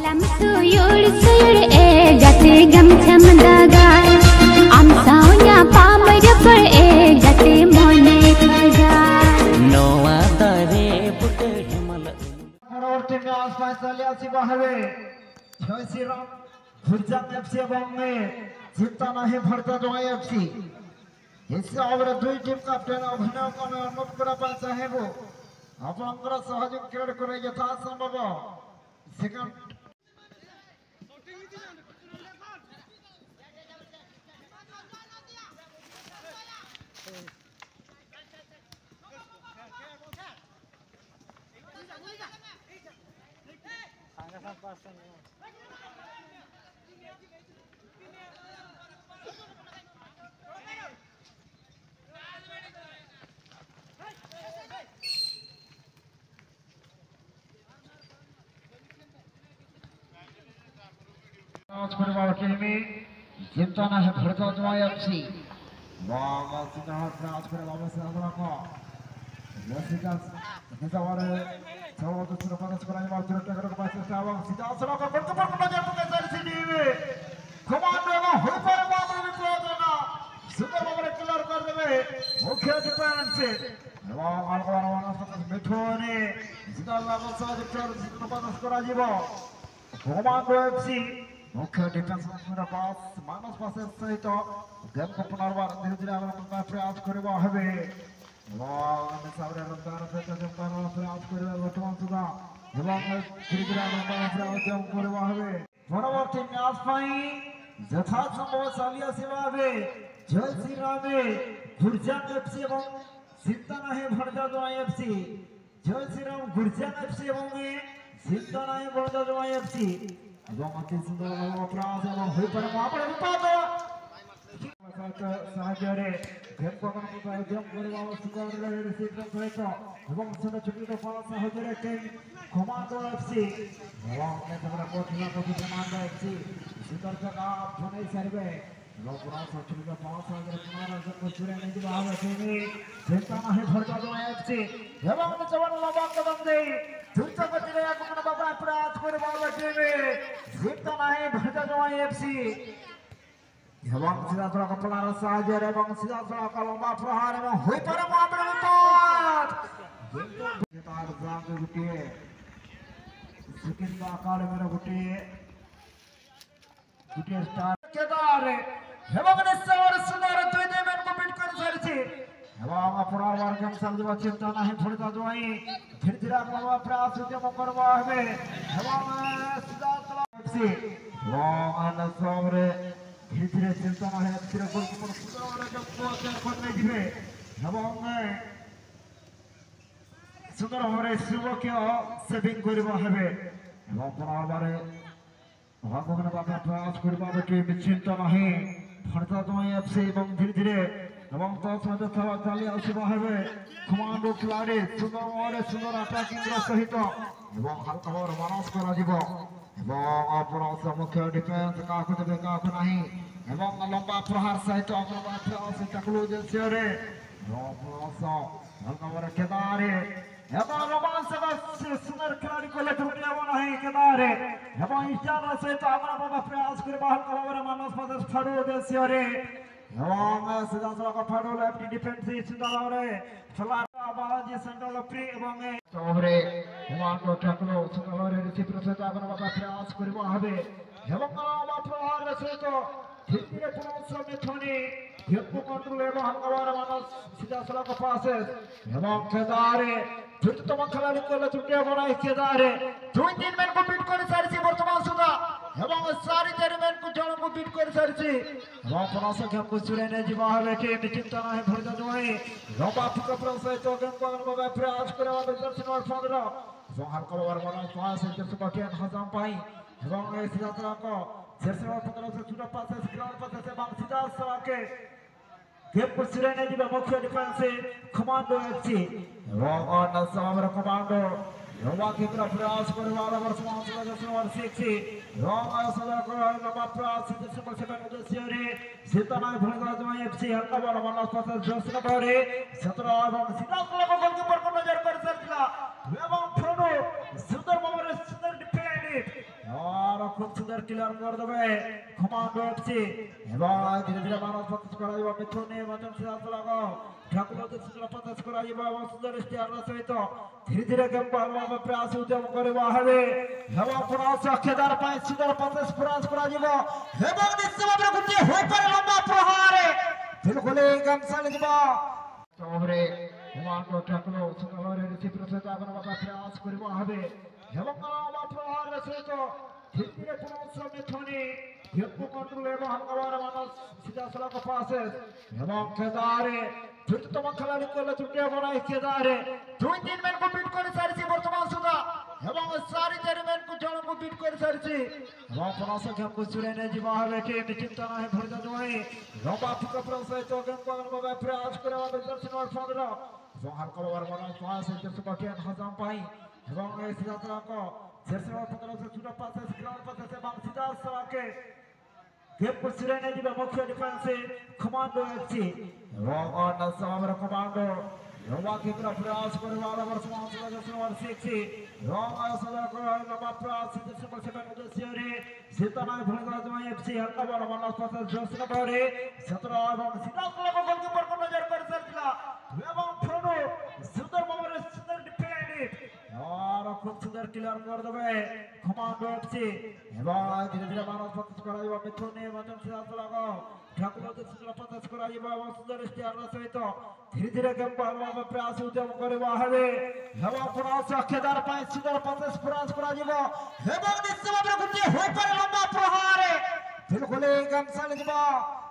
Lam suyur suyur jate gam cham daga am saunya pamar par jate mone khaja noa tare put himal পরবর্তী match ফাইনালে আসিবা হবে জয় Shriram গুরজান FC এবং জিতা নাহি ভরতা জয় FC এসে আমরা দুই টিম ক্যাপ্টেন অভিনয় করে অনুরোধ করা পাই চাহেব আপনারা সহযোগ ক্রিয়েট করে যথা সম্ভব সেকেন্ড आज করে বাবা টিমে জিততা না হে ভরতা জয় এফসি বাবা সিধা आज করে বাবা সাদরা কো রসিকা নিজাওয়ারে সওয়াত সুরা পাস করাই মার তুরটা করে পাস সাওয়া সিধা আসরা কো বড় বড় নজর পকে সারছি টিমে কমান্ড এবং হই পারে বাবা বিপ্লব না সুন্দর ভাবে ক্লিয়ার করে দেবে মুখ্য ডিফেন্স এবং আলগোয়ার মানস মিঠুনে সিধা লাগা সাহায্য করে পাস করা যাব কমান্ড এফসি মুখ্য ডিফেন্স পুরা পাস মানস পাসের সহিত গেম কো পুনর্বার ধীরে ধীরে আমরা প্রয়াস করব হবে এবং সাবরে রফতার সহিত গেম করার প্রয়াস করব বর্তমান সুদা এবং ধীরে ধীরে আমরা প্রয়াস করব হবে পরবর্তী ম্যাচ পাই যথা সম্ভব চালিয়ে আসিবা হবে জয় শ্রীরামে গুরজান এফসি এবং জিতা নাহি ভরতা জয় এফসি জয় শ্রীরাম গুরজান এফসি এবং জিতা নাহি ভরতা জয় এফসি এবং অতি সুন্দর প্রয়াস এবং হই পারে মহাপড়ে বিপদ সাহায্যে গেম কখন গেম করব সুন্দর রিসিভ সহিত এবং সুন্দর ছোট পাস সাহায্যে টিম কমান্ডো এফসি এবং তোমরা কঠিন কমান্ডো এফসি সুন্দর জায়গা ধনে সার্ভে এবং পুরা ছোট পাস সাহায্যে পুনরায় চুরে নিয়ে যাওয়া হবে টিমে জিতা নাহি ভরতা জয় এফসি এবং জওয়ান লম্বা কদম দেই দ্রুত গতিতে এখন বাবা প্রয়াস করে বাবা টিমে জিতা নাহি ভরতা জয় এফসি এবং সিধা সড়ক প্লার সাহায্যে এবং সিধা সড়ক লম্বা প্রহার এবং হই পারে মহাপড়ে বিপদ তার গ্রাম গুটিয়ে সেকেন্ড আকার মেরে গুটিয়ে স্টার কেদার এবং নিশ্চয় সুন্দর দুই দিন কমিট করে সারিছে এবং আপনার ওয়ার্গেম সামনে চিন্তা নাহি ভরতা জয় ধীরে ধীরে আপনারা প্রয়াস উদ্যম করব হবে এবং সিধা সড়ক এফসি এবং সামনে ধীরে ধীরে চিন্তা না হয় ধীরে গোলকিপার সুন্দর করতে দিবে এবং সুন্দর ভাবে শুভকে সেভিং করিব হবে এবং পুনর্বারে ভগবান বাবা প্রয়াস করিব টিম চিন্তা নাহি ভরতা জয় এফসি এবং ধীরে ধীরে এবং তার সাথে খেলা চালিয়ে আসিব হবে কমান্ডো খেলাড়ি সুন্দর আটাকিং সহিত এবং হালকা ভাবে মানস করা যাব এবং আপনার মুখ্য ডিফেন্স কাকু দেবে কাকু নাহি এবং লম্বা প্রহার সহিত টাকলু দিয়েছে হালকা ভাবে কেদারে এবং রোমাঞ্চ সুন্দর খেলাড়ি করলে ঢুকে যাব নাহি কেদারে এবং ইস্টার সহিত আমরা বাবা প্রয়াস করে হালকা ভাবে মানস পাশে ফাড়ু দিয়েছে এবং সিধা সড়ক ফাড়ু লেফট ডিফেন্স সুন্দর ভাবে খেলা বালাজি সেন্ট্রাল প্রি এবং ওভারে কমান্ডো টাকলু সুন্দর ভাবে রিসিভ সহিত আমরা বাবা প্রয়াস করিব হবে এবং লম্বা প্রহার সহিত ধীরে ধীরে প্রয়াস মিঠুনি গেম কন্ট্রোল এবং হালকা ভাবে মানস সিধা সড়ক পাশে এবং কেদারে দ্রুততম খেলাড়ি করলে ছুটে বড়াই কেদারে দুই তিন ম্যান কমপ্লিট করে সারিছে বর্তমান সুদা এবং সারি চারি ম্যান কো জন কমপ্লিট করে সারিছে এবং প্রয়াস গেম কো চুরে নিয়ে যাওয়া হবে টিম চিন্তা না হয় ভরতা জয় লম্বা ফুকা প্রয়াস তো গেম কো বাবা প্রয়াস করে আমাদের দর্শন আর 15 এবং হালকা ভাবে মানস পাশে যেতে কঠিন হজম পাই এবং এই সিধা সড়ক জেরসি 15 से छुटा पास ग्राउंड पास से बाग सीधा सड़के गेम को चुरे नहीं दिया मुख्य डिफेंस कमांडो एफसी এবং সামনে কমান্ডো লম্বা কি প্রয়াস করে বাবা বর্তমান সুন্দর শিখছি এবং সাদা করে লম্বা প্রয়াস সুপার সেভেন উদ্দেশ্যে জিতা নাই ভরতা জয় এফসি হালকা বড় মানস পাশে জোসনা করে 17 এবং সিধা সড়ক গোলকিপার को नजर कर सकता এবং ফোনো সুন্দর ভাবে সুন্দর ডিফেন্ড और खूब सुंदर क्लियर कर देवे कमांडो एफसी एवं धीरे धीरे मानस प्रकाश करा जाबो मिथुन ने मचन सिधा लगाओ ठाकुर तो सुंदर प्रकाश करा जाबो एवं सुंदर स्टार सहित धीरे धीरे गेम को प्रयास उद्यम करबा हबे एवं प्रयास अखेदार पाए सुंदर प्रकाश प्रयास करा जाबो एवं निश्चित भाबरे गुटी होय पर लंबा प्रहार बिल्कुल गेम चल जाबो तोरे कमांडो ठाकुर सुंदर भाबरे रिसीव सहित आगन प्रयास करबा हबे एवं लंबा प्रहार सहित धीरे प्रयास मिथुनी हिप्पो कंट्रोल एवं हंगामार मानस सीधा सलाह पासेस एवं केदारे द्रुततम खिलाड़ी को लचुटिया बनाए केदारे 2-3 मैन को बीट कर सारिसी वर्तमान सुधा एवं सारी 4 मैन को जण को बीट कर सारिसी एवं प्रयास गेम को सुरेने जीवा हवे टीम चिंता नाही भरदा जोई लंबा पिक प्रयास तो गेम को अगन प्रयास करवा दर्शन और 15 एवं हंगामार मानस पास जस बटियान हजाम पाई एवं सीधा सलाह को जर्सी और 15 से छुटा पास ग्राउंड पास से बांग सीधा सलाह के गेम को सिरेने जी मुख्य डिफेंस कमांडो एफसी एवं और नसावर कमांडो योवा के प्रयास करने वाला वर्तमान सदस्य और 6 एवं सदर को लंबा प्रयास से पर 7 सदस्य रे सीताना भूलगा जमा एफसी हल्का बड़ा मानस पास जोश नंबर 17 एवं सीधा को गोलकीपर को नजर कर सरला एवं फ्रोडो सुंदर मामरे सुंदर डिफेंड और खूब सुंदर क्लियर कर देवे कमांडो एफसी एवं धीरे धीरे मानस प्रकाश करा जाबो मिथुन ने मचन सिधा लगाओ ठाकुर तो सुंदर प्रकाश करा जाबो एवं सुंदर स्टार सहित धीरे धीरे गेम को प्रयास उद्यम करबा हबे एवं प्रयास अखेदार पाए सुंदर प्रयास करा जाबो एवं निश्चित भाबरे गुटी होय पर लंबा प्रहार बिल्कुल गेम चल जाबो